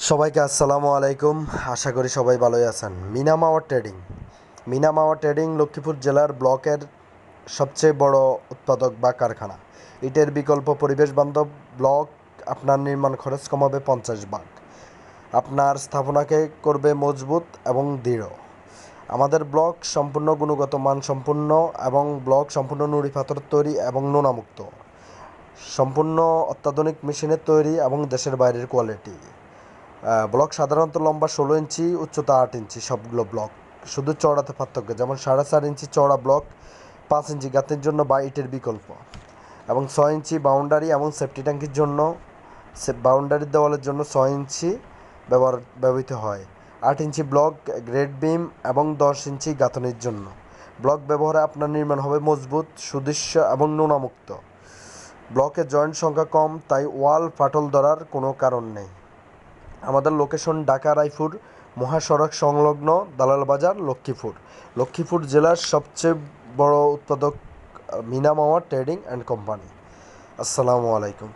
সবাইকে আসসালামু আলাইকুম। আশা করি সবাই ভালোই আছেন। মিনা মাওয়া ট্রেডিং লক্ষ্মীপুর জেলার ব্লকের সবচেয়ে বড় উৎপাদক বা কারখানা। ইটের বিকল্প পরিবেশ বান্ধব ব্লক আপনার নির্মাণ খরচ কমাবে 50 ভাগ, আপনার স্থাপনাকে করবে মজবুত এবং দৃঢ়। আমাদের ব্লক সম্পূর্ণ গুণগত মান সম্পূর্ণ এবং ব্লক সম্পূর্ণ নুড়ি পাথর তৈরি এবং নোনামুক্ত, সম্পূর্ণ অত্যাধুনিক মেশিনের তৈরি এবং দেশের বাইরের কোয়ালিটি। ব্লক সাধারণত লম্বা 16 ইঞ্চি, উচ্চতা 8 ইঞ্চি। সবগুলো ব্লক শুধু চওড়াতে পার্থক্য, যেমন 4.5 ইঞ্চি চওড়া ব্লক 5 ইঞ্চি গাঁথনির জন্য বা ইটের বিকল্প, এবং 6 ইঞ্চি বাউন্ডারি এবং সেফটি ট্যাঙ্কির জন্য বাউন্ডারির দেওয়ালের জন্য 6 ইঞ্চি ব্যবহৃত হয়। 8 ইঞ্চি ব্লক গ্রেড বিম এবং 10 ইঞ্চি গাঁথনির জন্য। ব্লক ব্যবহারে আপনার নির্মাণ হবে মজবুত, সুদৃশ্য এবং নোনামুক্ত। ব্লকের জয়েন্ট সংখ্যা কম, তাই ওয়াল ফাটল ধরার কোনো কারণ নেই। আমাদের লোকেশন ঢাকা রায়পুর মহাসড়ক সংলগ্ন দালাল বাজার, লক্ষ্মীপুর জেলার সবচেয়ে বড় উৎপাদক মিনা মাওয়া ট্রেডিং অ্যান্ড কোম্পানি। আসসালামু আলাইকুম।